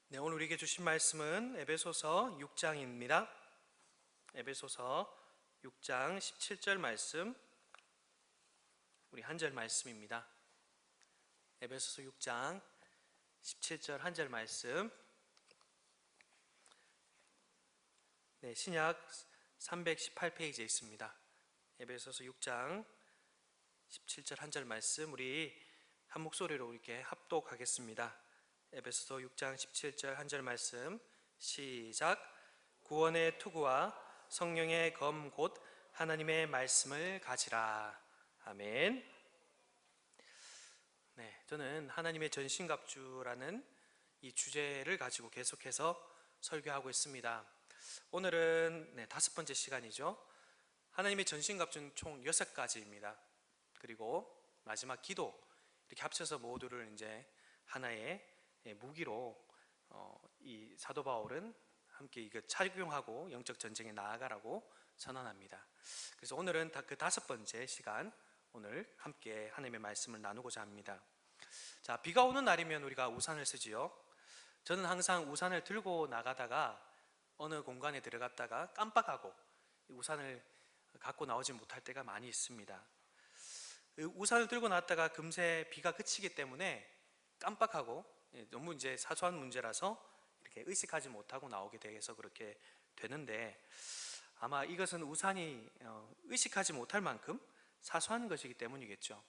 네, 오늘 우리에게 주신 말씀은 에베소서 6장입니다. 에베소서 6장 17절 말씀, 우리 한 절 말씀입니다. 에베소서 6장 17절 한 절 말씀. 네, 신약 318페이지에 있습니다. 에베소서 6장 17절 한 절 말씀, 우리 한 목소리로 이렇게 합독하겠습니다. 에베소서 6장 17절 한 절 말씀, 시작. 구원의 투구와 성령의 검 곧 하나님의 말씀을 가지라. 아멘. 네, 저는 하나님의 전신갑주라는 이 주제를 가지고 계속해서 설교하고 있습니다. 오늘은 다섯 번째 시간이죠. 하나님의 전신갑주는 총 6가지입니다. 그리고 마지막 기도, 이렇게 합쳐서 모두를 이제 하나의 무기로 이 사도 바울은 함께 이거 착용하고 영적 전쟁에 나아가라고 선언합니다. 그래서 오늘은 그 다섯 번째 시간, 오늘 함께 하나님의 말씀을 나누고자 합니다. 자, 비가 오는 날이면 우리가 우산을 쓰지요. 저는 항상 우산을 들고 나가다가 어느 공간에 들어갔다가 깜빡하고 우산을 갖고 나오지 못할 때가 많이 있습니다. 우산을 들고 나왔다가 금세 비가 그치기 때문에 깜빡하고 너무 이제 사소한 문제라서 이렇게 의식하지 못하고 나오게 돼서 그렇게 되는데, 아마 이것은 우산이 의식하지 못할 만큼 사소한 것이기 때문이겠죠.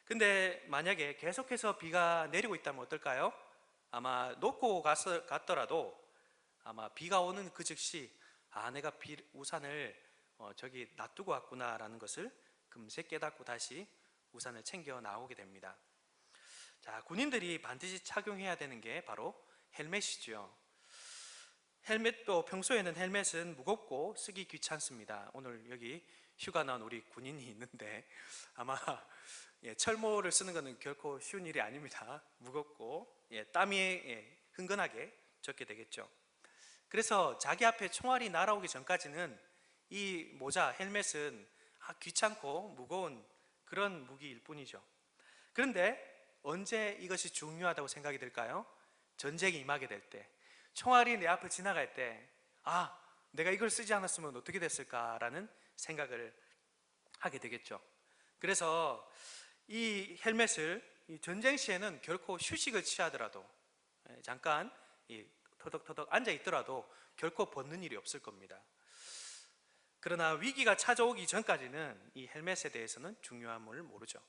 근데 만약에 계속해서 비가 내리고 있다면 어떨까요? 아마 놓고 갔더라도 아마 비가 오는 그 즉시 내가 우산을 저기 놔두고 왔구나 라는 것을 금세 깨닫고 다시 우산을 챙겨 나오게 됩니다. 자, 군인들이 반드시 착용해야 되는 게 바로 헬멧이죠. 헬멧도 평소에는 헬멧은 무겁고 쓰기 귀찮습니다. 오늘 여기 휴가 나온 우리 군인이 있는데 아마 철모를 쓰는 것은 결코 쉬운 일이 아닙니다. 무겁고 땀이 흥건하게 젖게 되겠죠. 그래서 자기 앞에 총알이 날아오기 전까지는 이 모자, 헬멧은 귀찮고 무거운 그런 무기일 뿐이죠. 그런데 언제 이것이 중요하다고 생각이 들까요? 전쟁이 임하게 될 때, 총알이 내 앞을 지나갈 때, 내가 이걸 쓰지 않았으면 어떻게 됐을까라는 생각을 하게 되겠죠. 그래서 이 헬멧을 이 전쟁 시에는 결코 휴식을 취하더라도, 잠깐 터덕터덕 앉아 있더라도 결코 벗는 일이 없을 겁니다. 그러나 위기가 찾아오기 전까지는 이 헬멧에 대해서는 중요함을 모르죠.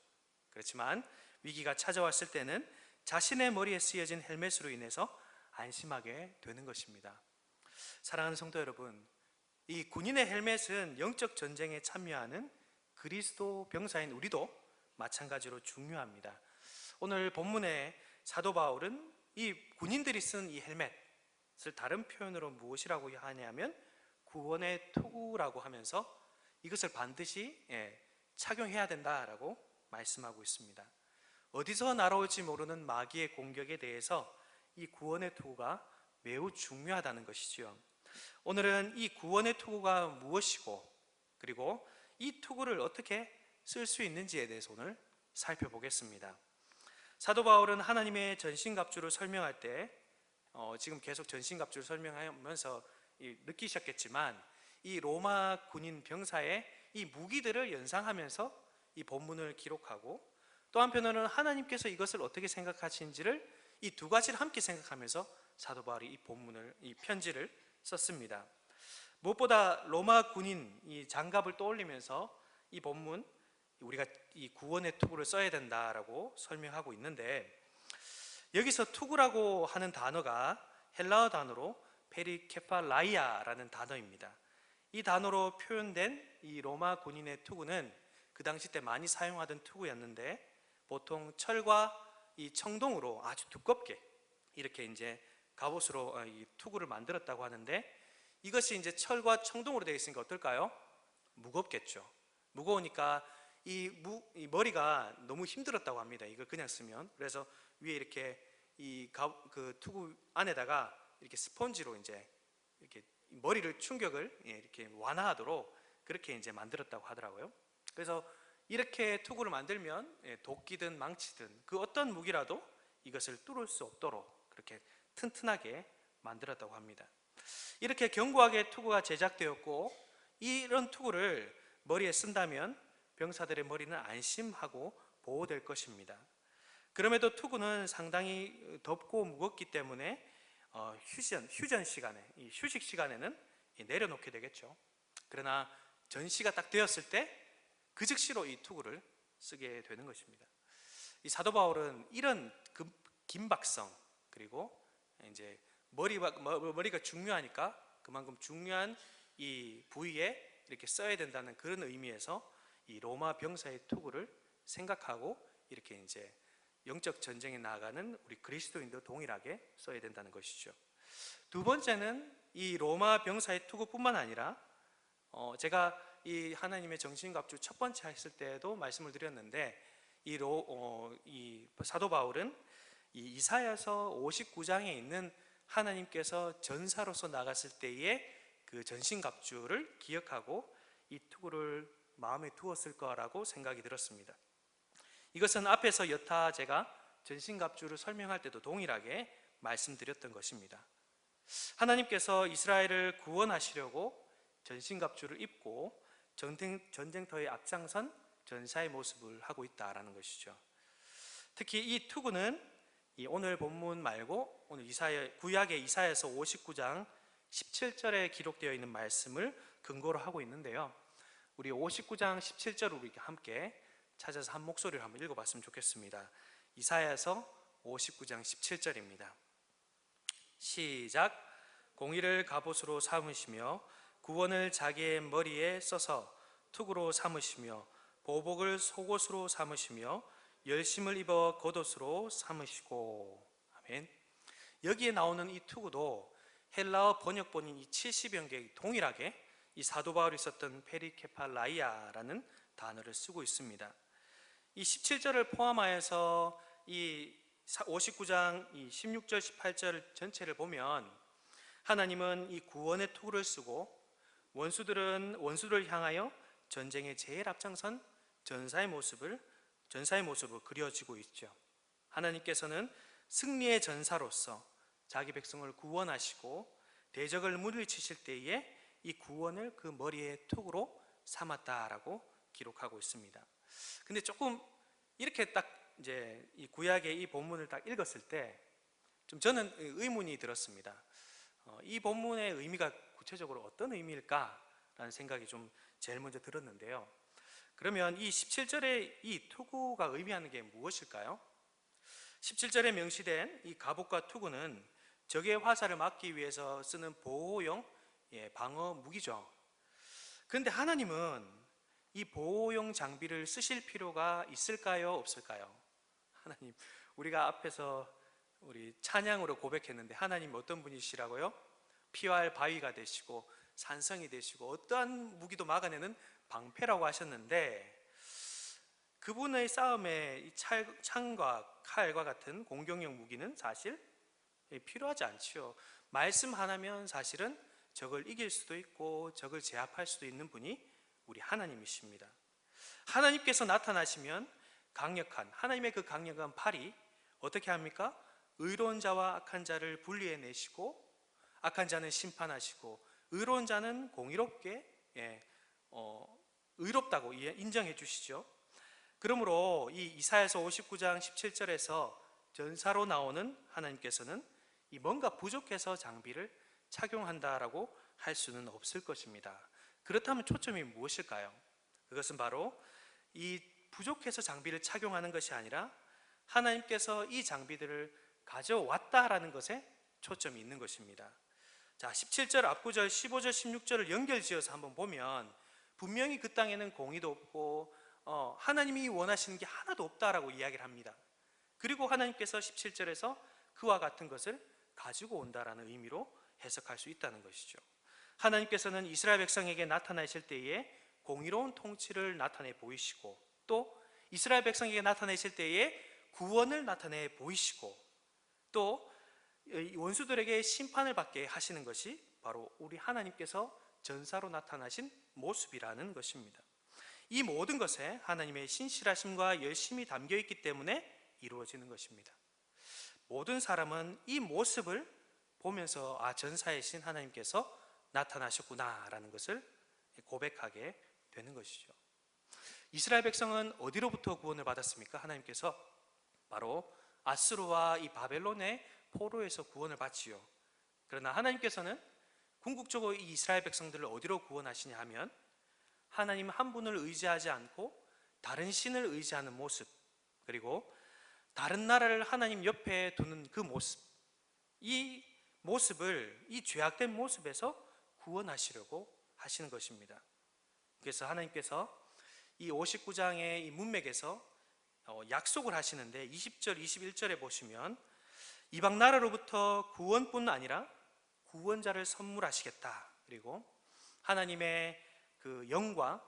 그렇지만 위기가 찾아왔을 때는 자신의 머리에 쓰여진 헬멧으로 인해서 안심하게 되는 것입니다. 사랑하는 성도 여러분, 이 군인의 헬멧은 영적 전쟁에 참여하는 그리스도 병사인 우리도 마찬가지로 중요합니다. 오늘 본문의 사도 바울은 이 군인들이 쓴 이 헬멧을 다른 표현으로 무엇이라고 하냐면 구원의 투구라고 하면서 이것을 반드시 착용해야 된다라고 말씀하고 있습니다. 어디서 날아올지 모르는 마귀의 공격에 대해서 이 구원의 투구가 매우 중요하다는 것이지요. 오늘은 이 구원의 투구가 무엇이고, 그리고 이 투구를 어떻게 쓸 수 있는지에 대해서 오늘 살펴보겠습니다. 사도 바울은 하나님의 전신갑주를 설명할 때 지금 계속 전신갑주를 설명하면서 느끼셨겠지만 이 로마 군인 병사의 이 무기들을 연상하면서 이 본문을 기록하고, 또 한편으로는 하나님께서 이것을 어떻게 생각하시는지를 이 두 가지를 함께 생각하면서 사도 바울이 이 본문을, 이 편지를 썼습니다. 무엇보다 로마 군인 이 장갑을 떠올리면서 이 본문, 우리가 이 구원의 투구를 써야 된다라고 설명하고 있는데, 여기서 투구라고 하는 단어가 헬라어 단어로 페리케팔라이아라는 단어입니다. 이 단어로 표현된 이 로마 군인의 투구는 그 당시 때 많이 사용하던 투구였는데, 보통 철과 이 청동으로 아주 두껍게 이렇게 이제 갑옷으로 이 투구를 만들었다고 하는데, 이것이 이제 철과 청동으로 되어 있으니까 어떨까요? 무겁겠죠. 무거우니까 이 머리가 너무 힘들었다고 합니다. 이걸 그냥 쓰면. 그래서 위에 이렇게 그 투구 안에다가 이렇게 스펀지로 이제 이렇게 머리를 충격을 이렇게 완화하도록 그렇게 이제 만들었다고 하더라고요. 그래서 이렇게 투구를 만들면 도끼든 망치든 그 어떤 무기라도 이것을 뚫을 수 없도록 그렇게 튼튼하게 만들었다고 합니다. 이렇게 견고하게 투구가 제작되었고, 이런 투구를 머리에 쓴다면 병사들의 머리는 안심하고 보호될 것입니다. 그럼에도 투구는 상당히 덥고 무겁기 때문에 휴전 시간에, 이 휴식 시간에는 내려놓게 되겠죠. 그러나 전시가 딱 되었을 때 그 즉시로 이 투구를 쓰게 되는 것입니다. 이 사도 바울은 이런 긴박성, 그리고 이제 머리가 중요하니까 그만큼 중요한 이 부위에 이렇게 써야 된다는 그런 의미에서 이 로마 병사의 투구를 생각하고 이렇게 이제 영적 전쟁에 나아가는 우리 그리스도인도 동일하게 써야 된다는 것이죠. 두 번째는 이 로마 병사의 투구뿐만 아니라 제가 이 하나님의 정신갑주 첫 번째 했을 때도 말씀을 드렸는데, 이 사도 바울은 이 이사야서 59장에 있는 하나님께서 전사로서 나갔을 때의 그 전신갑주를 기억하고 이 투구를 마음에 두었을 거라고 생각이 들었습니다. 이것은 앞에서 여타 제가 전신갑주를 설명할 때도 동일하게 말씀드렸던 것입니다. 하나님께서 이스라엘을 구원하시려고 전신갑주를 입고 전쟁터에 앞장선 전사의 모습을 하고 있다라는 것이죠. 특히 이 투구는 오늘 본문 말고 오늘 구약의 이사야서 59장 17절에 기록되어 있는 말씀을 근거로 하고 있는데요. 우리 59장 17절을 우리 함께 찾아서 한 목소리를 한번 읽어봤으면 좋겠습니다. 이사야서 59장 17절입니다. 시작. 공의를 갑옷으로 삼으시며 구원을 자기의 머리에 써서 투구로 삼으시며 보복을 속옷으로 삼으시며 열심을 입어 겉옷으로 삼으시고. 아멘. 여기에 나오는 이 투구도 헬라어 번역본인 이 70여 개의 동일하게 이 사도 바울이 썼던 페리케팔라이아라는 단어를 쓰고 있습니다. 이 17절을 포함하여서 이 59장 이 16절 18절 전체를 보면 하나님은 이 구원의 투구를 쓰고 원수들을 향하여 전쟁의 제일 앞장선 전사의 모습을 그려지고 있죠. 하나님께서는 승리의 전사로서 자기 백성을 구원하시고 대적을 물리치실 때에 이 구원을 그 머리의 투구로 삼았다라고 기록하고 있습니다. 근데 조금 이렇게 딱 이제 이 구약의 이 본문을 딱 읽었을 때 좀 저는 의문이 들었습니다. 이 본문의 의미가 구체적으로 어떤 의미일까라는 생각이 좀 제일 먼저 들었는데요. 그러면 이 17절의 이 투구가 의미하는 게 무엇일까요? 17절에 명시된 이 갑옷과 투구는 적의 화살을 막기 위해서 쓰는 보호용 방어 무기죠. 그런데 하나님은 이 보호용 장비를 쓰실 필요가 있을까요? 없을까요? 하나님, 우리가 앞에서 우리 찬양으로 고백했는데 하나님 어떤 분이시라고요? 피할 바위가 되시고 산성이 되시고 어떠한 무기도 막아내는 방패라고 하셨는데, 그분의 싸움에 이 창과 칼과 같은 공격용 무기는 사실 필요하지 않지요. 말씀 하나면 사실은 적을 이길 수도 있고 적을 제압할 수도 있는 분이 우리 하나님이십니다. 하나님께서 나타나시면 하나님의 그 강력한 팔이 어떻게 합니까? 의로운 자와 악한 자를 분리해내시고 악한 자는 심판하시고 의로운 자는 공의롭게 의롭다고 인정해 주시죠. 그러므로 이 이사야서 59장 17절에서 전사로 나오는 하나님께서는 이 뭔가 부족해서 장비를 착용한다라고 할 수는 없을 것입니다. 그렇다면 초점이 무엇일까요? 그것은 바로 이 부족해서 장비를 착용하는 것이 아니라 하나님께서 이 장비들을 가져왔다라는 것에 초점이 있는 것입니다. 자, 17절 앞구절 15절 16절을 연결지어서 한번 보면 분명히 그 땅에는 공의도 없고 하나님이 원하시는 게 하나도 없다라고 이야기를 합니다. 그리고 하나님께서 17절에서 그와 같은 것을 가지고 온다라는 의미로 해석할 수 있다는 것이죠. 하나님께서는 이스라엘 백성에게 나타나실 때에 공의로운 통치를 나타내 보이시고, 또 이스라엘 백성에게 나타내실 때에 구원을 나타내 보이시고, 또 원수들에게 심판을 받게 하시는 것이 바로 우리 하나님께서 전사로 나타나신 모습이라는 것입니다. 이 모든 것에 하나님의 신실하심과 열심이 담겨 있기 때문에 이루어지는 것입니다. 모든 사람은 이 모습을 보면서 전사의 신 하나님께서 나타나셨구나라는 것을 고백하게 되는 것이죠. 이스라엘 백성은 어디로부터 구원을 받았습니까? 하나님께서 바로 아수르와 이 바벨론의 포로에서 구원을 받지요. 그러나 하나님께서는 궁극적으로 이 이스라엘 백성들을 어디로 구원하시냐 하면 하나님 한 분을 의지하지 않고 다른 신을 의지하는 모습, 그리고 다른 나라를 하나님 옆에 두는 그 모습, 이 모습을, 이 죄악된 모습에서 구원하시려고 하시는 것입니다. 그래서 하나님께서 이 59장의 이 문맥에서 약속을 하시는데 20절, 21절에 보시면 이방 나라로부터 구원뿐 아니라 구원자를 선물하시겠다. 그리고 하나님의 그 영과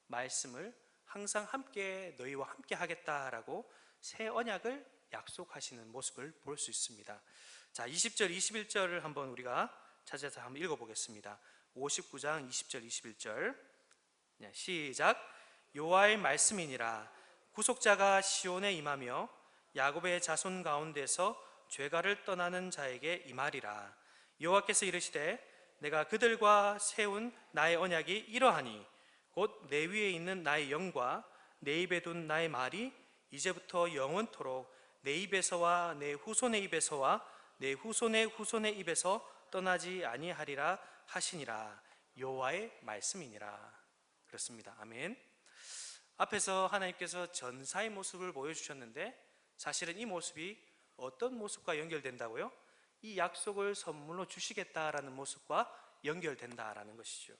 말씀을 항상 함께 너희와 함께 하겠다라고 새 언약을 약속하시는 모습을 볼 수 있습니다. 자, 20절, 21절을 한번 우리가 찾아서 한번 읽어보겠습니다. 59장 20절, 21절. 시작. 여호와의 말씀이니라. 구속자가 시온에 임하며 야곱의 자손 가운데서 죄가를 떠나는 자에게 임하리라. 여호와께서 이르시되 내가 그들과 세운 나의 언약이 이러하니 곧 내 위에 있는 나의 영과 내 입에 둔 나의 말이 이제부터 영원토록 내 입에서와 내 후손의 입에서와 내 후손의 후손의 입에서 떠나지 아니하리라 하시니라. 여호와의 말씀이니라. 그렇습니다. 아멘. 앞에서 하나님께서 전사의 모습을 보여주셨는데 사실은 이 모습이 어떤 모습과 연결된다고요? 이 약속을 선물로 주시겠다라는 모습과 연결된다라는 것이죠.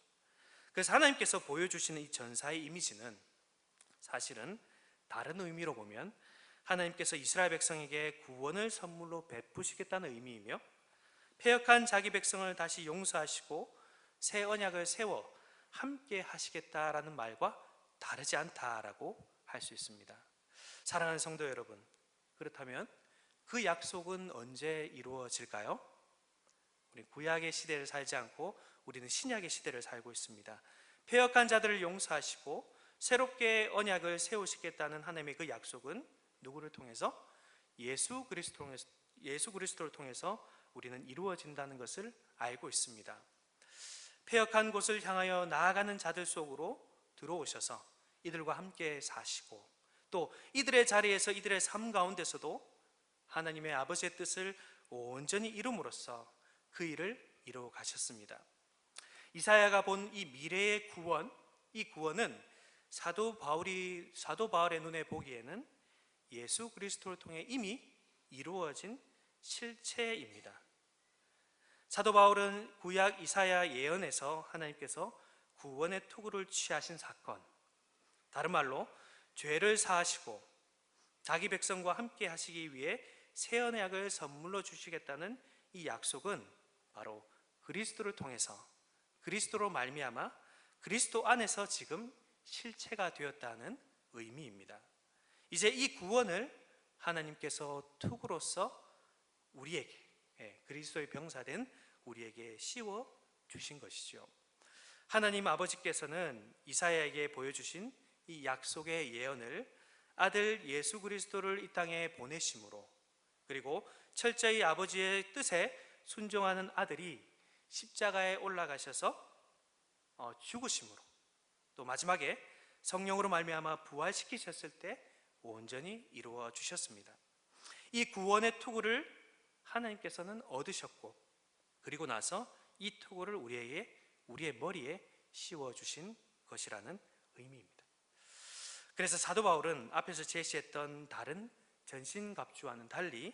그래서 하나님께서 보여주시는 이 전사의 이미지는 사실은 다른 의미로 보면 하나님께서 이스라엘 백성에게 구원을 선물로 베푸시겠다는 의미이며 패역한 자기 백성을 다시 용서하시고 새 언약을 세워 함께 하시겠다라는 말과 다르지 않다라고 할 수 있습니다. 사랑하는 성도 여러분, 그렇다면 그 약속은 언제 이루어질까요? 우리 구약의 시대를 살지 않고 우리는 신약의 시대를 살고 있습니다. 패역한 자들을 용서하시고 새롭게 언약을 세우시겠다는 하나님의 그 약속은 누구를 통해서? 예수 그리스도를 통해서 우리는 이루어진다는 것을 알고 있습니다. 패역한 곳을 향하여 나아가는 자들 속으로 들어오셔서 이들과 함께 사시고 또 이들의 자리에서 이들의 삶 가운데서도 하나님의 아버지의 뜻을 온전히 이룸으로써 그 일을 이루어 가셨습니다. 이사야가 본 이 미래의 구원, 이 구원은 사도 바울의 눈에 보기에는 예수 그리스도를 통해 이미 이루어진 실체입니다. 사도 바울은 구약 이사야 예언에서 하나님께서 구원의 투구를 취하신 사건, 다른 말로 죄를 사하시고 자기 백성과 함께 하시기 위해 새 언약을 선물로 주시겠다는 이 약속은 바로 그리스도를 통해서, 그리스도로 말미암아 그리스도 안에서 지금 실체가 되었다는 의미입니다. 이제 이 구원을 하나님께서 투구로서 우리에게, 그리스도의 병사된 우리에게 씌워 주신 것이죠. 하나님 아버지께서는 이사야에게 보여주신 이 약속의 예언을 아들 예수 그리스도를 이 땅에 보내심으로, 그리고 철저히 아버지의 뜻에 순종하는 아들이 십자가에 올라가셔서 죽으심으로, 또 마지막에 성령으로 말미암아 부활시키셨을 때 온전히 이루어 주셨습니다. 이 구원의 투구를 하나님께서는 얻으셨고, 그리고 나서 이 투구를 우리의 머리에 씌워 주신 것이라는 의미입니다. 그래서 사도 바울은 앞에서 제시했던 다른 전신갑주와는 달리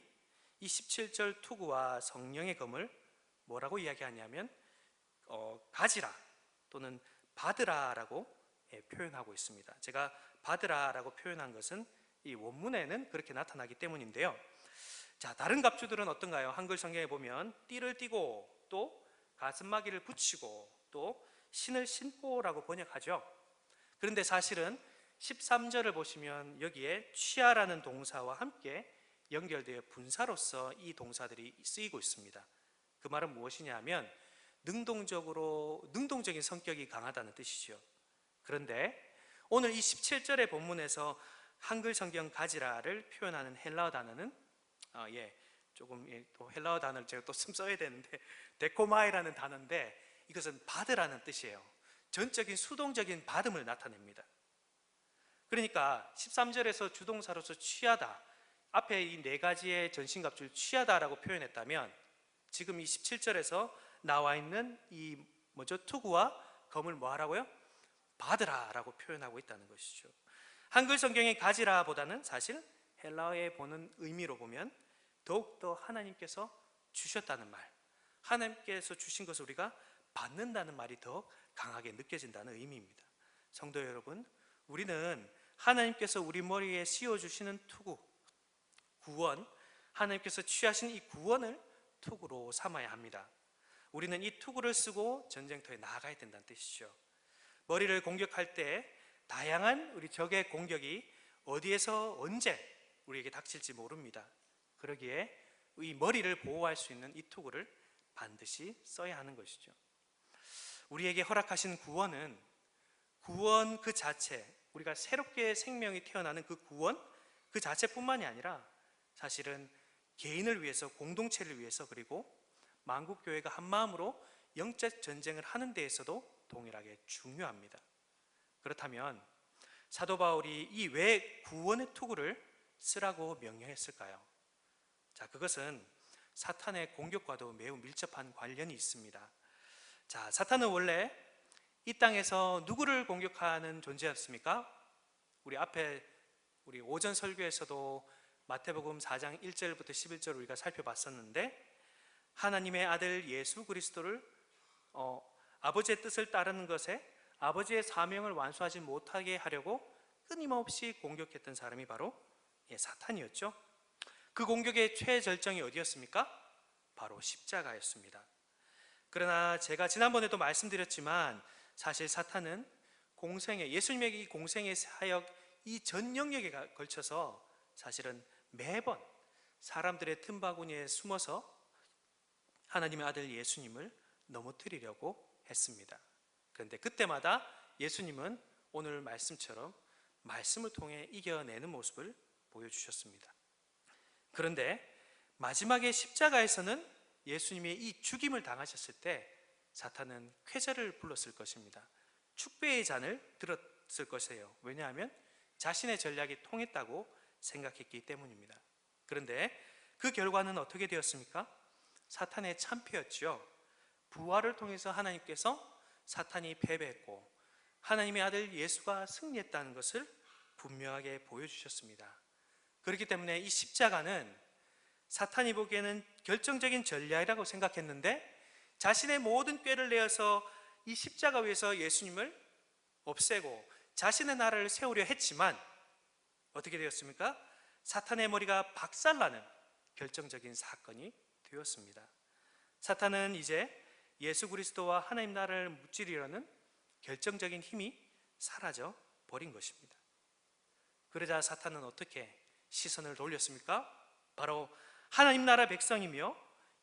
이 17절 투구와 성령의 검을 뭐라고 이야기하냐면 가지라 또는 받으라라고 표현하고 있습니다. 제가 받으라라고 표현한 것은 이 원문에는 그렇게 나타나기 때문인데요. 자, 다른 갑주들은 어떤가요? 한글 성경에 보면 띠를 띠고 또 가슴마기를 붙이고 또 신을 신고라고 번역하죠. 그런데 사실은 13절을 보시면 여기에 취하라는 동사와 함께 연결되어 분사로서 이 동사들이 쓰이고 있습니다. 그 말은 무엇이냐 하면 능동적인 성격이 강하다는 뜻이죠. 그런데 오늘 이 17절의 본문에서 한글 성경 가지라를 표현하는 헬라어 단어는 조금 또 헬라어 단어를 제가 또 써야 되는데 데코마이라는 단어인데 이것은 받으라는 뜻이에요. 전적인 수동적인 받음을 나타냅니다. 그러니까 13절에서 주동사로서 취하다, 앞에 이 네 가지의 전신갑주를 취하다라고 표현했다면 지금 이 17절에서 나와 있는 이 투구와 검을 뭐 하라고요? 받으라라고 표현하고 있다는 것이죠. 한글 성경의 가지라 보다는 사실 헬라어에 보는 의미로 보면 더욱더 하나님께서 주셨다는 말, 하나님께서 주신 것을 우리가 받는다는 말이 더 강하게 느껴진다는 의미입니다. 성도 여러분, 우리는 하나님께서 우리 머리에 씌워주시는 투구, 구원, 하나님께서 취하신 이 구원을 투구로 삼아야 합니다. 우리는 이 투구를 쓰고 전쟁터에 나아가야 된다는 뜻이죠. 머리를 공격할 때 다양한 우리 적의 공격이 어디에서 언제 우리에게 닥칠지 모릅니다. 그러기에 이 머리를 보호할 수 있는 이 투구를 반드시 써야 하는 것이죠. 우리에게 허락하신 구원은 구원 그 자체, 우리가 새롭게 생명이 태어나는 그 구원 그 자체뿐만이 아니라 사실은 개인을 위해서, 공동체를 위해서, 그리고 만국교회가 한 마음으로 영적 전쟁을 하는 데에서도 동일하게 중요합니다. 그렇다면 사도 바울이 이 왜 구원의 투구를 쓰라고 명령했을까요? 자, 그것은 사탄의 공격과도 매우 밀접한 관련이 있습니다. 자, 사탄은 원래 이 땅에서 누구를 공격하는 존재였습니까? 우리 오전 설교에서도 마태복음 4장 1절부터 11절 우리가 살펴봤었는데, 하나님의 아들 예수 그리스도를 아버지의 뜻을 따르는 것에 아버지의 사명을 완수하지 못하게 하려고 끊임없이 공격했던 사람이 바로 사탄이었죠. 그 공격의 최절정이 어디였습니까? 바로 십자가였습니다. 그러나 제가 지난번에도 말씀드렸지만 사실 사탄은 예수님의 이 공생의 사역 이 전 영역에 걸쳐서 사실은 매번 사람들의 틈바구니에 숨어서 하나님의 아들 예수님을 넘어뜨리려고 했습니다. 그런데 그때마다 예수님은 오늘 말씀처럼 말씀을 통해 이겨내는 모습을 보여주셨습니다. 그런데 마지막에 십자가에서는 예수님의 이 죽임을 당하셨을 때 사탄은 쾌재를 불렀을 것입니다. 축배의 잔을 들었을 것이에요. 왜냐하면 자신의 전략이 통했다고 생각했기 때문입니다. 그런데 그 결과는 어떻게 되었습니까? 사탄의 참패였죠. 부활을 통해서 하나님께서 사탄이 패배했고 하나님의 아들 예수가 승리했다는 것을 분명하게 보여주셨습니다. 그렇기 때문에 이 십자가는 사탄이 보기에는 결정적인 전략이라고 생각했는데 자신의 모든 꾀를 내어서 이 십자가 위에서 예수님을 없애고 자신의 나라를 세우려 했지만 어떻게 되었습니까? 사탄의 머리가 박살나는 결정적인 사건이 되었습니다. 사탄은 이제 예수 그리스도와 하나님 나라를 무찌르려는 결정적인 힘이 사라져 버린 것입니다. 그러자 사탄은 어떻게 시선을 돌렸습니까? 바로 하나님 나라 백성이며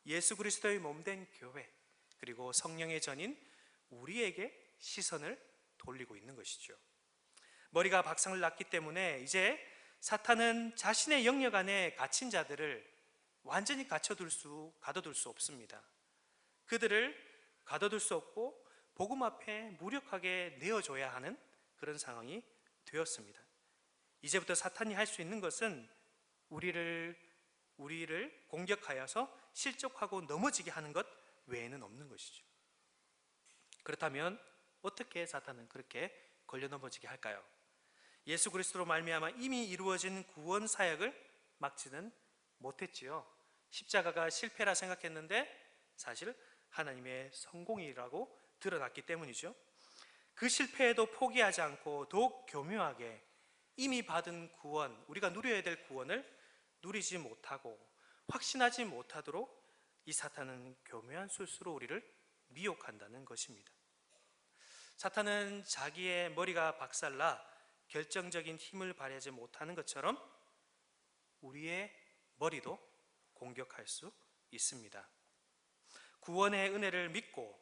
예수 그리스도의 몸된 교회, 그리고 성령의 전인 우리에게 시선을 돌리고 있는 것이죠. 머리가 박상을 났기 때문에 이제 사탄은 자신의 영역 안에 갇힌 자들을 완전히 가둬둘 수 없습니다. 그들을 가둬둘 수 없고 복음 앞에 무력하게 내어줘야 하는 그런 상황이 되었습니다. 이제부터 사탄이 할 수 있는 것은 우리를 공격하여서 실족하고 넘어지게 하는 것 외에는 없는 것이죠. 그렇다면 어떻게 사탄은 그렇게 걸려 넘어지게 할까요? 예수 그리스도로 말미암아 이미 이루어진 구원 사역을 막지는 못했지요. 십자가가 실패라 생각했는데 사실 하나님의 성공이라고 드러났기 때문이죠. 그 실패에도 포기하지 않고 더욱 교묘하게 이미 받은 구원, 우리가 누려야 될 구원을 누리지 못하고 확신하지 못하도록 이 사탄은 교묘한 술수로 우리를 미혹한다는 것입니다. 사탄은 자기의 머리가 박살나 결정적인 힘을 발휘하지 못하는 것처럼 우리의 머리도 공격할 수 있습니다. 구원의 은혜를 믿고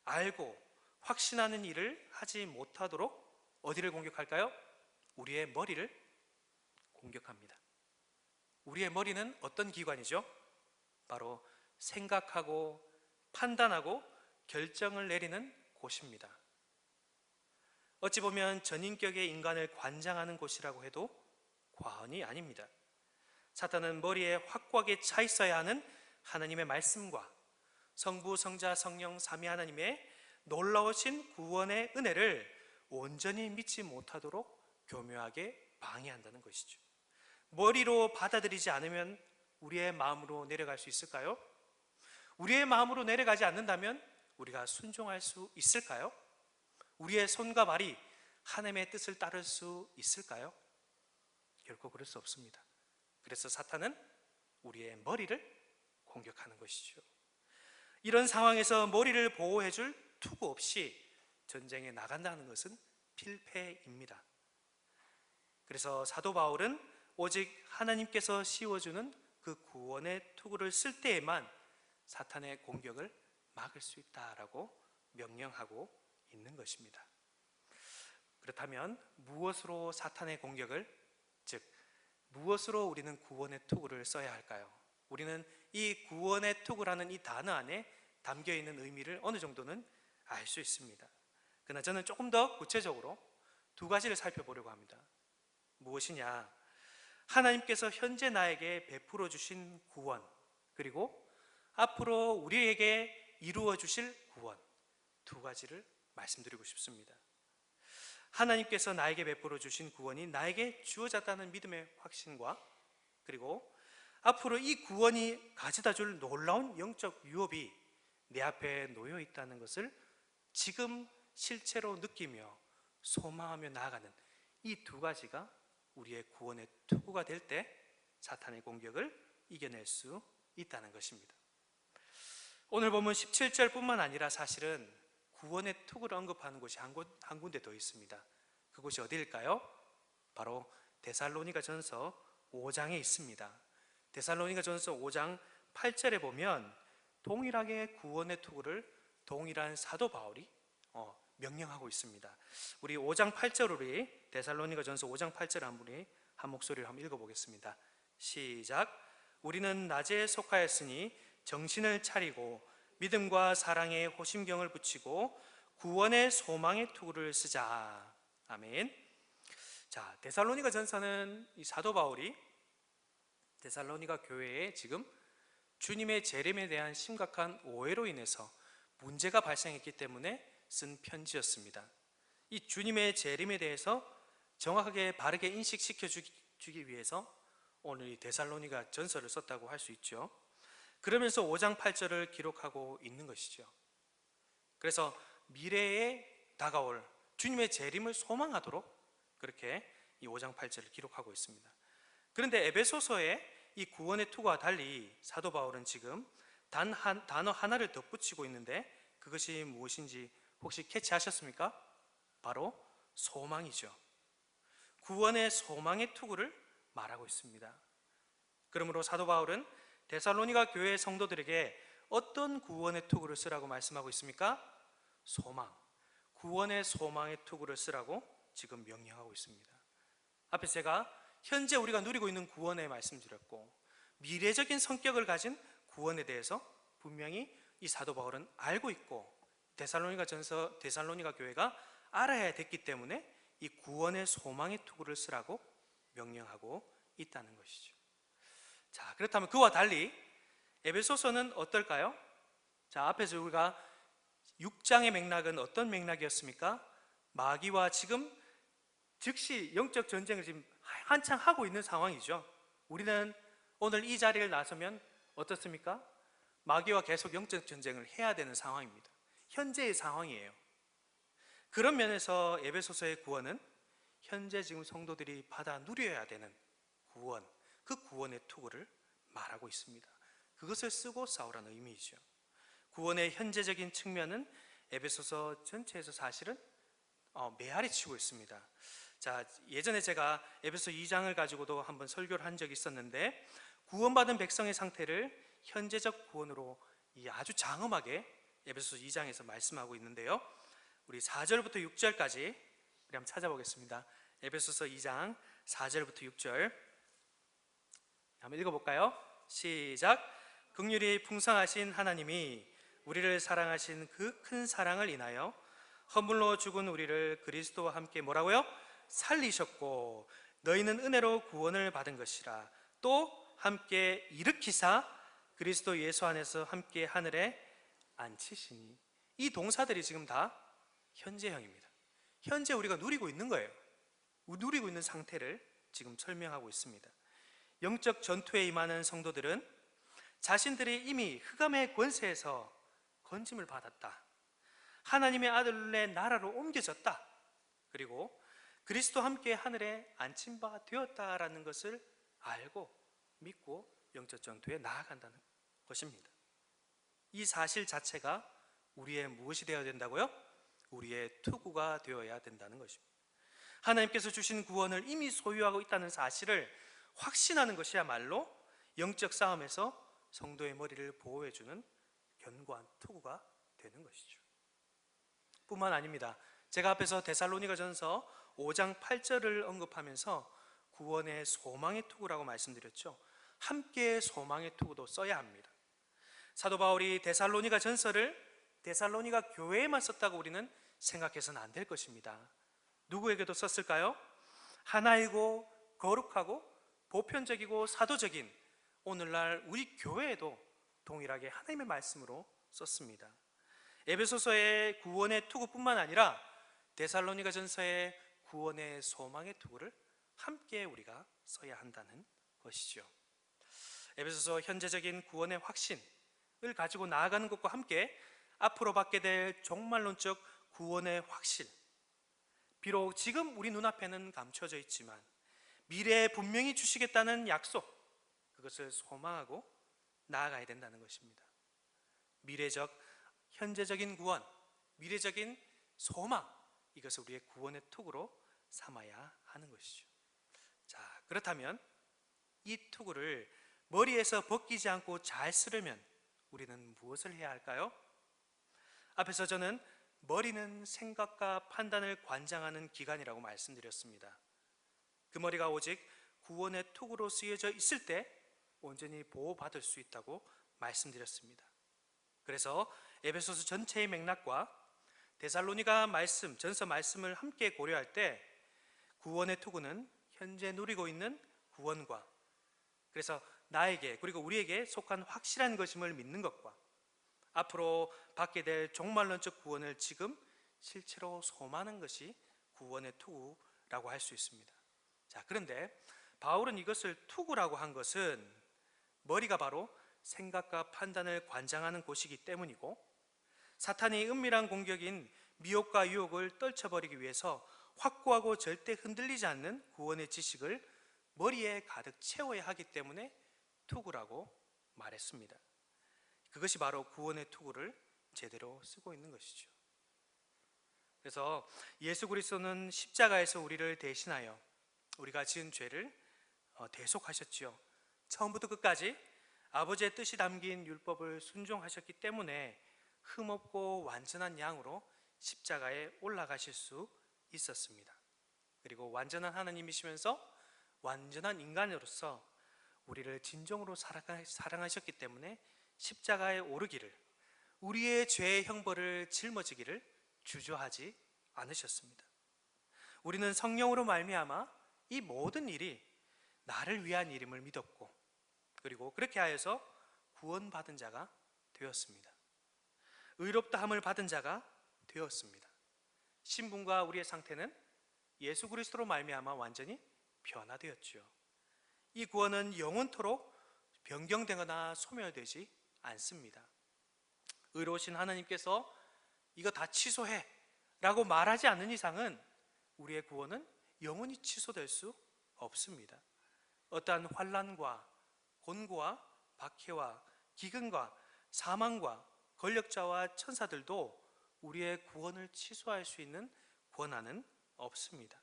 알고 확신하는 일을 하지 못하도록 어디를 공격할까요? 우리의 머리를 공격합니다. 우리의 머리는 어떤 기관이죠? 바로 생각하고 판단하고 결정을 내리는 곳입니다. 어찌 보면 전인격의 인간을 관장하는 곳이라고 해도 과언이 아닙니다. 사탄은 머리에 확고하게 차 있어야 하는 하나님의 말씀과 성부, 성자, 성령 삼위 하나님의 놀라우신 구원의 은혜를 온전히 믿지 못하도록 교묘하게 방해한다는 것이죠. 머리로 받아들이지 않으면 우리의 마음으로 내려갈 수 있을까요? 우리의 마음으로 내려가지 않는다면 우리가 순종할 수 있을까요? 우리의 손과 발이 하나님의 뜻을 따를 수 있을까요? 결코 그럴 수 없습니다. 그래서 사탄은 우리의 머리를 공격하는 것이죠. 이런 상황에서 머리를 보호해줄 투구 없이 전쟁에 나간다는 것은 필패입니다. 그래서 사도 바울은 오직 하나님께서 씌워주는 그 구원의 투구를 쓸 때에만 사탄의 공격을 막을 수 있다라고 명령하고 있는 것입니다. 그렇다면 무엇으로 사탄의 공격을, 즉 무엇으로 우리는 구원의 투구를 써야 할까요? 우리는 이 구원의 투구라는 이 단어 안에 담겨 있는 의미를 어느 정도는 알 수 있습니다. 그러나 저는 조금 더 구체적으로 두 가지를 살펴보려고 합니다. 무엇이냐? 하나님께서 현재 나에게 베풀어 주신 구원, 그리고 앞으로 우리에게 이루어 주실 구원, 두 가지를 말씀드리고 싶습니다. 하나님께서 나에게 베풀어 주신 구원이 나에게 주어졌다는 믿음의 확신과, 그리고 앞으로 이 구원이 가져다 줄 놀라운 영적 유업이 내 앞에 놓여 있다는 것을 지금 실체로 느끼며 소망하며 나아가는 이 두 가지가 우리의 구원의 투구가 될 때 사탄의 공격을 이겨낼 수 있다는 것입니다. 오늘 보면 17절뿐만 아니라 사실은 구원의 투구를 언급하는 곳이 한 군데 더 있습니다. 그곳이 어디일까요? 바로 데살로니가 전서 5장에 있습니다. 데살로니가 전서 5장 8절에 보면 동일하게 구원의 투구를 동일한 사도 바울이 명령하고 있습니다. 우리 5장 8절, 우리 데살로니가 전서 5장 8절 한 목소리로 한번 읽어보겠습니다. 시작. 우리는 낮에 속하였으니 정신을 차리고 믿음과 사랑에 호심경을 붙이고 구원의 소망의 투구를 쓰자. 아멘. 자, 데살로니가 전서는 이 사도 바울이 데살로니가 교회에 지금 주님의 재림에 대한 심각한 오해로 인해서 문제가 발생했기 때문에 쓴 편지였습니다. 이 주님의 재림에 대해서 정확하게 바르게 인식시켜 주기 위해서 오늘 이 데살로니가 전서를 썼다고 할 수 있죠. 그러면서 5장 8절을 기록하고 있는 것이죠. 그래서 미래에 다가올 주님의 재림을 소망하도록 그렇게 이 5장 8절을 기록하고 있습니다. 그런데 에베소서의 이 구원의 투구와 달리 사도 바울은 지금 단어 하나를 덧붙이고 있는데 그것이 무엇인지 혹시 캐치하셨습니까? 바로 소망이죠. 구원의 소망의 투구를 말하고 있습니다. 그러므로 사도 바울은 데살로니가 교회 성도들에게 어떤 구원의 투구를 쓰라고 말씀하고 있습니까? 소망, 구원의 소망의 투구를 쓰라고 지금 명령하고 있습니다. 앞에 제가 현재 우리가 누리고 있는 구원에 말씀드렸고, 미래적인 성격을 가진 구원에 대해서 분명히 이 사도 바울은 알고 있고 데살로니가 교회가 알아야 됐기 때문에 이 구원의 소망의 투구를 쓰라고 명령하고 있다는 것이죠. 자, 그렇다면 그와 달리 에베소서는 어떨까요? 자, 앞에서 우리가 6장의 맥락은 어떤 맥락이었습니까? 마귀와 지금 즉시 영적 전쟁을 지금 한창 하고 있는 상황이죠. 우리는 오늘 이 자리를 나서면 어떻습니까? 마귀와 계속 영적 전쟁을 해야 되는 상황입니다. 현재의 상황이에요. 그런 면에서 에베소서의 구원은 현재 지금 성도들이 받아 누려야 되는 구원, 그 구원의 투구를 말하고 있습니다. 그것을 쓰고 싸우라는 의미이죠. 구원의 현재적인 측면은 에베소서 전체에서 사실은 메아리 치고 있습니다. 자, 예전에 제가 에베소 2장을 가지고도 한번 설교를 한 적이 있었는데, 구원받은 백성의 상태를 현재적 구원으로 아주 장엄하게 에베소 2장에서 말씀하고 있는데요, 우리 4절부터 6절까지 우리 한번 찾아보겠습니다. 에베소서 2장 4절부터 6절 한번 읽어볼까요? 시작. 긍휼이 풍성하신 하나님이 우리를 사랑하신 그 큰 사랑을 인하여 허물로 죽은 우리를 그리스도와 함께 뭐라고요? 살리셨고 너희는 은혜로 구원을 받은 것이라. 또 함께 일으키사 그리스도 예수 안에서 함께 하늘에 앉히시니. 이 동사들이 지금 다 현재형입니다. 현재 우리가 누리고 있는 거예요. 누리고 있는 상태를 지금 설명하고 있습니다. 영적 전투에 임하는 성도들은 자신들이 이미 흑암의 권세에서 건짐을 받았다, 하나님의 아들의 나라로 옮겨졌다, 그리고 그리스도와 함께 하늘에 앉힌 바 되었다라는 것을 알고 믿고 영적 전투에 나아간다는 것입니다. 이 사실 자체가 우리의 무엇이 되어야 된다고요? 우리의 투구가 되어야 된다는 것입니다. 하나님께서 주신 구원을 이미 소유하고 있다는 사실을 확신하는 것이야말로 영적 싸움에서 성도의 머리를 보호해주는 견고한 투구가 되는 것이죠. 뿐만 아닙니다. 제가 앞에서 데살로니가전서 5장 8절을 언급하면서 구원의 소망의 투구라고 말씀드렸죠. 함께 소망의 투구도 써야 합니다. 사도 바울이 데살로니가 전서를 데살로니가 교회에만 썼다고 우리는 생각해서는 안 될 것입니다. 누구에게도 썼을까요? 하나이고 거룩하고 보편적이고 사도적인 오늘날 우리 교회에도 동일하게 하나님의 말씀으로 썼습니다. 에베소서의 구원의 투구뿐만 아니라 데살로니가 전서의 구원의 소망의 투구를 함께 우리가 써야 한다는 것이죠. 에베소서 현재적인 구원의 확신을 가지고 나아가는 것과 함께 앞으로 받게 될 종말론적 구원의 확신, 비록 지금 우리 눈앞에는 감춰져 있지만 미래에 분명히 주시겠다는 약속, 그것을 소망하고 나아가야 된다는 것입니다. 미래적, 현재적인 구원, 미래적인 소망, 이것을 우리의 구원의 투구로 삼아야 하는 것이죠. 자, 그렇다면 이 투구를 머리에서 벗기지 않고 잘 쓰려면 우리는 무엇을 해야 할까요? 앞에서 저는 머리는 생각과 판단을 관장하는 기관이라고 말씀드렸습니다. 그 머리가 오직 구원의 투구로 쓰여져 있을 때 온전히 보호받을 수 있다고 말씀드렸습니다. 그래서 에베소서 전체의 맥락과 데살로니가 말씀, 전서 말씀을 함께 고려할 때 구원의 투구는 현재 누리고 있는 구원과, 그래서 나에게 그리고 우리에게 속한 확실한 것임을 믿는 것과 앞으로 받게 될 종말론적 구원을 지금 실체로 소망하는 것이 구원의 투구라고 할 수 있습니다. 자, 그런데 바울은 이것을 투구라고 한 것은 머리가 바로 생각과 판단을 관장하는 곳이기 때문이고, 사탄이 은밀한 공격인 미혹과 유혹을 떨쳐버리기 위해서 확고하고 절대 흔들리지 않는 구원의 지식을 머리에 가득 채워야 하기 때문에 투구라고 말했습니다. 그것이 바로 구원의 투구를 제대로 쓰고 있는 것이죠. 그래서 예수 그리스도는 십자가에서 우리를 대신하여 우리가 지은 죄를 대속하셨지요. 처음부터 끝까지 아버지의 뜻이 담긴 율법을 순종하셨기 때문에 흠없고 완전한 양으로 십자가에 올라가실 수 있었습니다. 그리고 완전한 하나님이시면서 완전한 인간으로서 우리를 진정으로 사랑하셨기 때문에 십자가에 오르기를, 우리의 죄의 형벌을 짊어지기를 주저하지 않으셨습니다. 우리는 성령으로 말미암아 이 모든 일이 나를 위한 일임을 믿었고, 그리고 그렇게 하여서 구원받은 자가 되었습니다. 의롭다함을 받은 자가 되었습니다. 신분과 우리의 상태는 예수 그리스도로 말미암아 완전히 변화되었지요. 이 구원은 영원토록 변경되거나 소멸되지 않습니다. 의로우신 하나님께서 이거 다 취소해 라고 말하지 않는 이상은 우리의 구원은 영원히 취소될 수 없습니다. 어떠한 환난과 곤고와 박해와 기근과 사망과 권력자와 천사들도 우리의 구원을 취소할 수 있는 권한은 없습니다.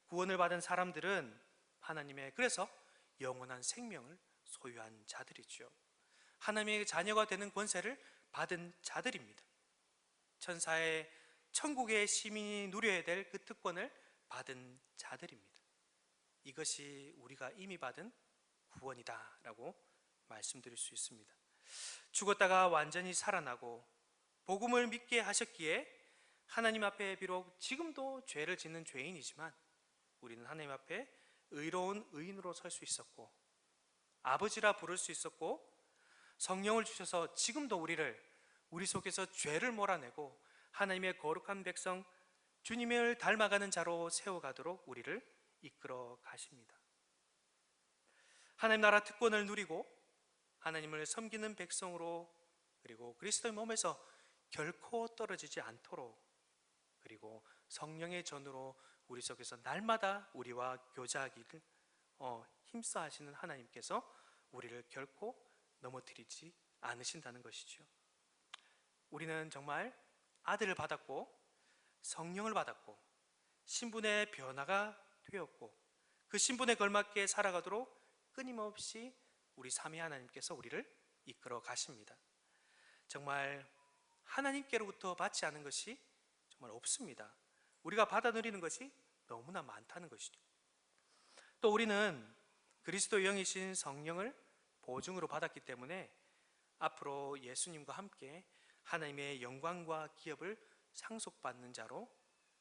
구원을 받은 사람들은 하나님의, 그래서 영원한 생명을 소유한 자들이죠. 하나님의 자녀가 되는 권세를 받은 자들입니다. 천사의, 천국의 시민이 누려야 될 그 특권을 받은 자들입니다. 이것이 우리가 이미 받은 구원이다 라고 말씀드릴 수 있습니다. 죽었다가 완전히 살아나고 복음을 믿게 하셨기에 하나님 앞에 비록 지금도 죄를 짓는 죄인이지만 우리는 하나님 앞에 의로운 의인으로 설 수 있었고 아버지라 부를 수 있었고 성령을 주셔서 지금도 우리 속에서 죄를 몰아내고 하나님의 거룩한 백성 주님을 닮아가는 자로 세워가도록 우리를 이끌어 가십니다. 하나님 나라 특권을 누리고 하나님을 섬기는 백성으로 그리고 그리스도의 몸에서 결코 떨어지지 않도록 그리고 성령의 전으로 우리 속에서 날마다 우리와 교제하기를 힘써 하시는 하나님께서 우리를 결코 넘어뜨리지 않으신다는 것이죠. 우리는 정말 아들을 받았고 성령을 받았고 신분의 변화가 되었고 그 신분에 걸맞게 살아가도록 끊임없이 우리 삼위 하나님께서 우리를 이끌어 가십니다. 정말 하나님께로부터 받지 않은 것이 정말 없습니다. 우리가 받아 누리는 것이 너무나 많다는 것이죠. 또 우리는 그리스도의 영이신 성령을 보증으로 받았기 때문에 앞으로 예수님과 함께 하나님의 영광과 기업을 상속받는 자로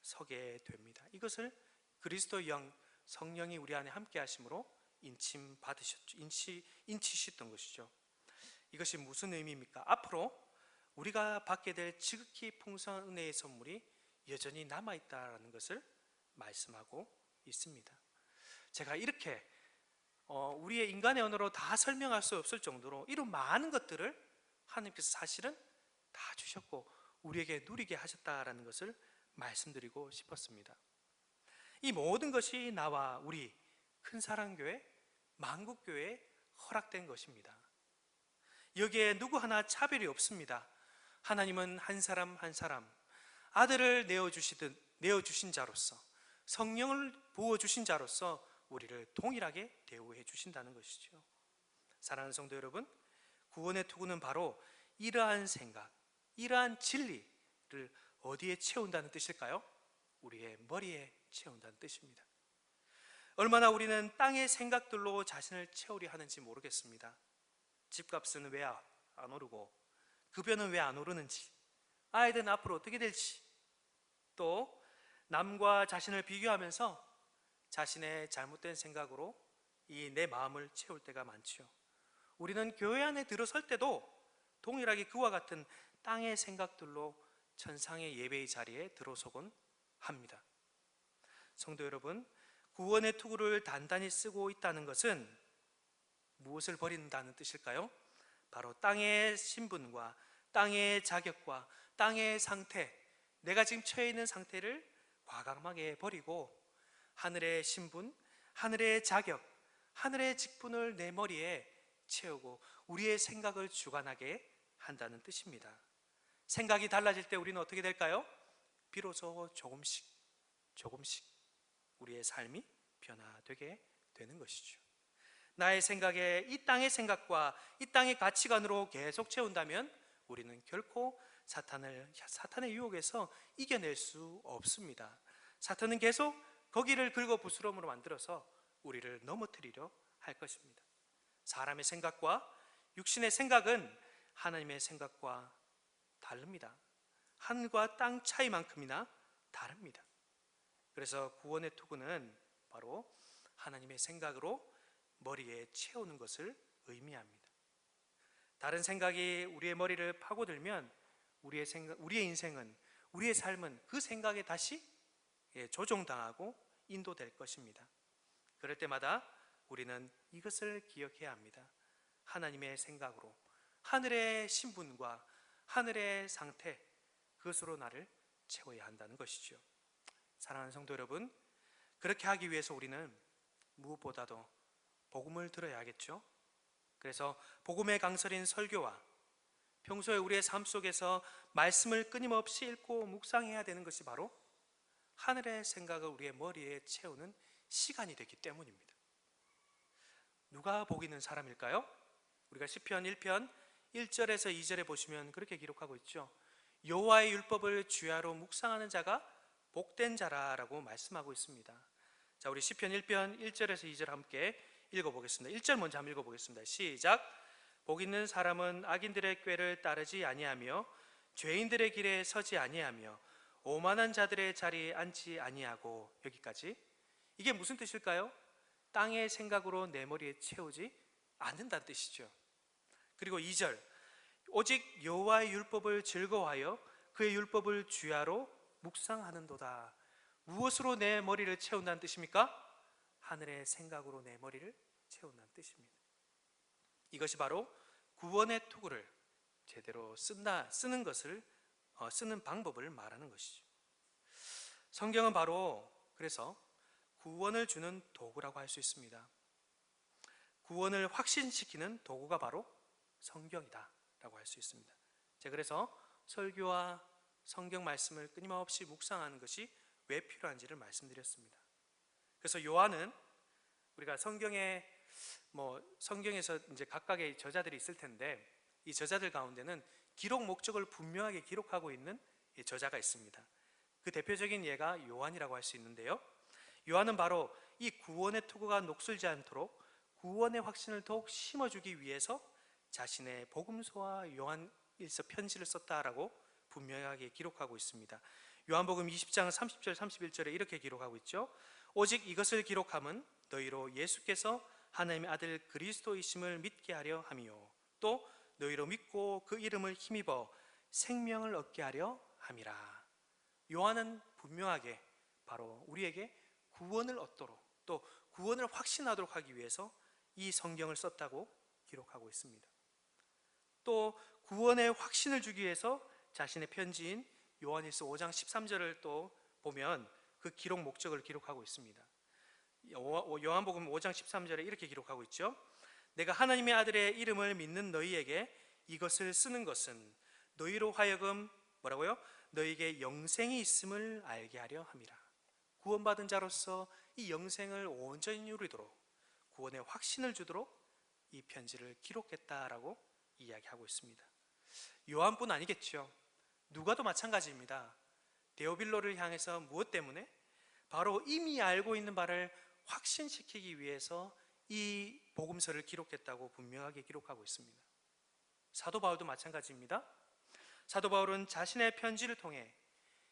서게 됩니다. 이것을 그리스도의 영 성령이 우리 안에 함께 하심으로 인치셨던 것이죠. 이것이 무슨 의미입니까? 앞으로 우리가 받게 될 지극히 풍성한 은혜의 선물이 여전히 남아있다는 것을 말씀하고 있습니다. 제가 이렇게 우리의 인간의 언어로 다 설명할 수 없을 정도로 이런 많은 것들을 하나님께서 사실은 다 주셨고 우리에게 누리게 하셨다라는 것을 말씀드리고 싶었습니다. 이 모든 것이 나와 우리 큰사랑교회, 만국교회에 허락된 것입니다. 여기에 누구 하나 차별이 없습니다. 하나님은 한 사람 한 사람 아들을 내어주신 자로서 성령을 부어주신 자로서 우리를 동일하게 대우해 주신다는 것이죠. 사랑하는 성도 여러분, 구원의 투구는 바로 이러한 생각, 이러한 진리를 어디에 채운다는 뜻일까요? 우리의 머리에 채운다는 뜻입니다. 얼마나 우리는 땅의 생각들로 자신을 채우려 하는지 모르겠습니다. 집값은 왜 안 오르고 급여는 왜 안 오르는지, 아이들은 앞으로 어떻게 될지, 또 남과 자신을 비교하면서 자신의 잘못된 생각으로 이 내 마음을 채울 때가 많죠. 우리는 교회 안에 들어설 때도 동일하게 그와 같은 땅의 생각들로 천상의 예배의 자리에 들어서곤 합니다. 성도 여러분, 구원의 투구를 단단히 쓰고 있다는 것은 무엇을 버린다는 뜻일까요? 바로 땅의 신분과 땅의 자격과 땅의 상태, 내가 지금 처해 있는 상태를 과감하게 버리고 하늘의 신분, 하늘의 자격, 하늘의 직분을 내 머리에 채우고 우리의 생각을 주관하게 한다는 뜻입니다. 생각이 달라질 때 우리는 어떻게 될까요? 비로소 조금씩 우리의 삶이 변화되게 되는 것이죠. 나의 생각에 이 땅의 생각과 이 땅의 가치관으로 계속 채운다면 우리는 결코 사탄의 유혹에서 이겨낼 수 없습니다. 사탄은 계속 거기를 긁어 부스럼으로 만들어서 우리를 넘어뜨리려 할 것입니다. 사람의 생각과 육신의 생각은 하나님의 생각과 다릅니다. 하늘과 땅 차이만큼이나 다릅니다. 그래서 구원의 투구는 바로 하나님의 생각으로 머리에 채우는 것을 의미합니다. 다른 생각이 우리의 머리를 파고들면 우리의 인생은, 우리의 삶은 그 생각에 다시 조종당하고 인도될 것입니다. 그럴 때마다 우리는 이것을 기억해야 합니다. 하나님의 생각으로, 하늘의 신분과 하늘의 상태, 그것으로 나를 채워야 한다는 것이죠. 사랑하는 성도 여러분, 그렇게 하기 위해서 우리는 무엇보다도 복음을 들어야겠죠. 그래서 복음의 강설인 설교와 평소에 우리의 삶 속에서 말씀을 끊임없이 읽고 묵상해야 되는 것이 바로 하늘의 생각을 우리의 머리에 채우는 시간이 되기 때문입니다. 누가 복 있는 사람일까요? 우리가 시편 1편 1절에서 2절에 보시면 그렇게 기록하고 있죠. 여호와의 율법을 주야로 묵상하는 자가 복된 자라라고 말씀하고 있습니다. 자, 우리 시편 1편 1절에서 2절 함께 읽어보겠습니다. 1절 먼저 한번 읽어보겠습니다. 시작. 복 있는 사람은 악인들의 꾀를 따르지 아니하며 죄인들의 길에 서지 아니하며 오만한 자들의 자리에 앉지 아니하고. 여기까지. 이게 무슨 뜻일까요? 땅의 생각으로 내 머리에 채우지 않는다는 뜻이죠. 그리고 2절, 오직 여호와의 율법을 즐거워하여 그의 율법을 주야로 묵상하는도다. 무엇으로 내 머리를 채운다는 뜻입니까? 하늘의 생각으로 내 머리를 채운다는 뜻입니다. 이것이 바로 구원의 투구를 제대로 쓰는 것을 쓰는 방법을 말하는 것이죠. 성경은 바로 그래서 구원을 주는 도구라고 할 수 있습니다. 구원을 확신시키는 도구가 바로 성경이다 라고 할 수 있습니다. 제가 그래서 설교와 성경 말씀을 끊임없이 묵상하는 것이 왜 필요한지를 말씀드렸습니다. 그래서 요한은 우리가 성경에서 이제 각각의 저자들이 있을 텐데, 이 저자들 가운데는 기록 목적을 분명하게 기록하고 있는 저자가 있습니다. 그 대표적인 예가 요한이라고 할 수 있는데요, 요한은 바로 이 구원의 투구가 녹슬지 않도록 구원의 확신을 더욱 심어주기 위해서 자신의 복음서와 요한일서 편지를 썼다라고 분명하게 기록하고 있습니다. 요한복음 20장 30절 31절에 이렇게 기록하고 있죠. 오직 이것을 기록함은 너희로 예수께서 하나님의 아들 그리스도이심을 믿게 하려 함이요 또 너희로 믿고 그 이름을 힘입어 생명을 얻게 하려 함이라. 요한은 분명하게 바로 우리에게 구원을 얻도록, 또 구원을 확신하도록 하기 위해서 이 성경을 썼다고 기록하고 있습니다. 또 구원의 확신을 주기 위해서 자신의 편지인 요한일서 5장 13절을 또 보면 그 기록 목적을 기록하고 있습니다. 요한복음 5장 13절에 이렇게 기록하고 있죠. 내가 하나님의 아들의 이름을 믿는 너희에게 이것을 쓰는 것은 너희로 하여금 뭐라고요? 너희에게 영생이 있음을 알게 하려 함이라. 구원받은 자로서 이 영생을 온전히 누리도록, 구원의 확신을 주도록 이 편지를 기록했다라고 이야기하고 있습니다. 요한뿐 아니겠죠. 누가도 마찬가지입니다. 데오빌로를 향해서 무엇 때문에? 바로 이미 알고 있는 바를 확신시키기 위해서 이 복음서를 기록했다고 분명하게 기록하고 있습니다. 사도 바울도 마찬가지입니다. 사도 바울은 자신의 편지를 통해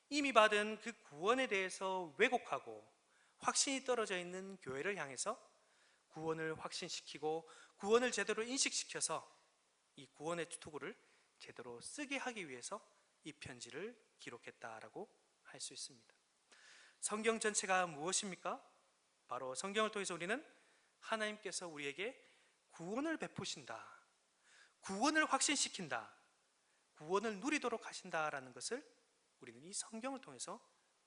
이미 받은 그 구원에 대해서 왜곡하고 확신이 떨어져 있는 교회를 향해서 구원을 확신시키고 구원을 제대로 인식시켜서 이 구원의 투구를 제대로 쓰게 하기 위해서 이 편지를 기록했다라고 할 수 있습니다. 성경 전체가 무엇입니까? 바로 성경을 통해서 우리는 하나님께서 우리에게 구원을 베푸신다, 구원을 확신시킨다, 구원을 누리도록 하신다라는 것을 우리는 이 성경을 통해서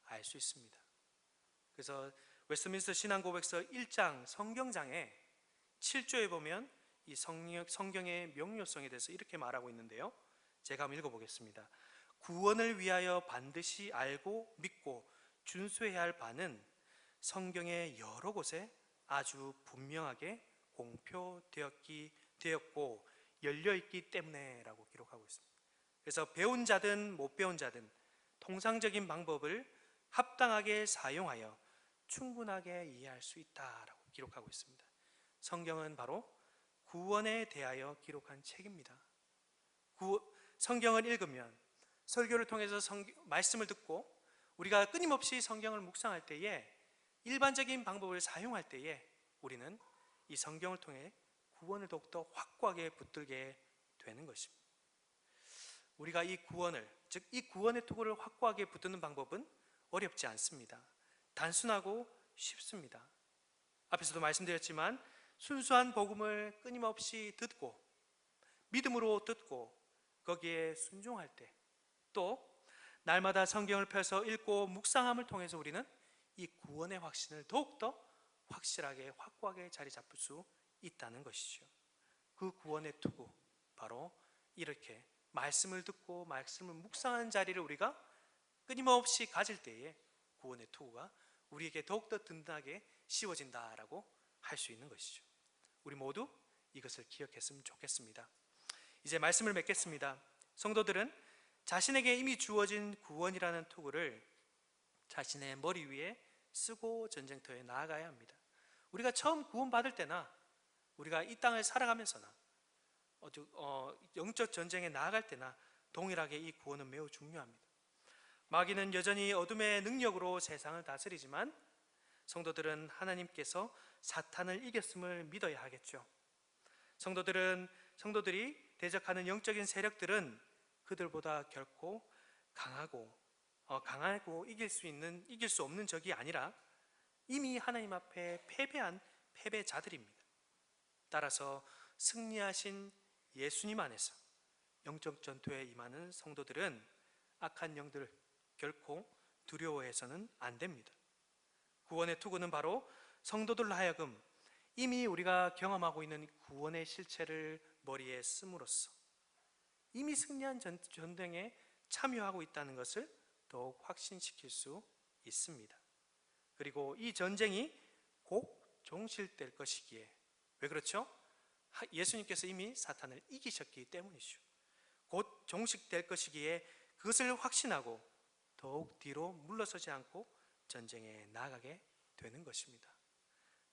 알 수 있습니다. 그래서 웨스트민스터 신앙고백서 1장 성경장에 7조에 보면 이 성경의 명료성에 대해서 이렇게 말하고 있는데요, 제가 한번 읽어보겠습니다. 구원을 위하여 반드시 알고 믿고 준수해야 할 바는 성경의 여러 곳에 아주 분명하게 공표되었고 열려있기 때문에 라고 기록하고 있습니다. 그래서 배운 자든 못 배운 자든 통상적인 방법을 합당하게 사용하여 충분하게 이해할 수 있다라고 기록하고 있습니다. 성경은 바로 구원에 대하여 기록한 책입니다. 성경을 읽으면, 설교를 통해서 말씀을 듣고 우리가 끊임없이 성경을 묵상할 때에, 일반적인 방법을 사용할 때에 우리는 이 성경을 통해 구원을 더욱더 확고하게 붙들게 되는 것입니다. 우리가 이 구원을, 즉 이 구원의 투구를 확고하게 붙드는 방법은 어렵지 않습니다. 단순하고 쉽습니다. 앞에서도 말씀드렸지만 순수한 복음을 끊임없이 듣고 믿음으로 듣고 거기에 순종할 때, 또 날마다 성경을 펴서 읽고 묵상함을 통해서 우리는 이 구원의 확신을 더욱더 확실하게 확고하게 자리 잡을 수 있다는 것이죠. 그 구원의 투구, 바로 이렇게 말씀을 듣고 말씀을 묵상하는 자리를 우리가 끊임없이 가질 때에 구원의 투구가 우리에게 더욱더 든든하게 씌워진다라고 할 수 있는 것이죠. 우리 모두 이것을 기억했으면 좋겠습니다. 이제 말씀을 맺겠습니다. 성도들은 자신에게 이미 주어진 구원이라는 투구를 자신의 머리 위에 쓰고 전쟁터에 나아가야 합니다. 우리가 처음 구원받을 때나 우리가 이 땅을 살아가면서나 영적 전쟁에 나아갈 때나 동일하게 이 구원은 매우 중요합니다. 마귀는 여전히 어둠의 능력으로 세상을 다스리지만 성도들은 하나님께서 사탄을 이겼음을 믿어야 하겠죠. 성도들이 대적하는 영적인 세력들은 그들보다 결코 강하고 이길 수 없는 적이 아니라 이미 하나님 앞에 패배한 패배자들입니다. 따라서 승리하신 예수님 안에서 영적 전투에 임하는 성도들은 악한 영들 결코 두려워해서는 안 됩니다. 구원의 투구는 바로 성도들로 하여금 이미 우리가 경험하고 있는 구원의 실체를 머리에 씀으로써 이미 승리한 전쟁에 참여하고 있다는 것을 더욱 확신시킬 수 있습니다. 그리고 이 전쟁이 곧 종실될 것이기에, 왜 그렇죠? 예수님께서 이미 사탄을 이기셨기 때문이죠. 곧 종식될 것이기에 그것을 확신하고 더욱 뒤로 물러서지 않고 전쟁에 나아가게 되는 것입니다.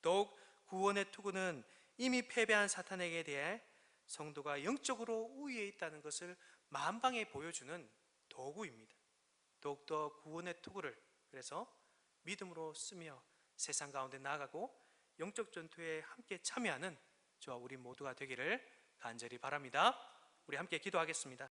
더욱 구원의 투구는 이미 패배한 사탄에게 대해 성도가 영적으로 우위에 있다는 것을 만방에 보여주는 도구입니다. 더욱더 구원의 투구를 그래서 믿음으로 쓰며 세상 가운데 나아가고 영적 전투에 함께 참여하는 저와 우리 모두가 되기를 간절히 바랍니다. 우리 함께 기도하겠습니다.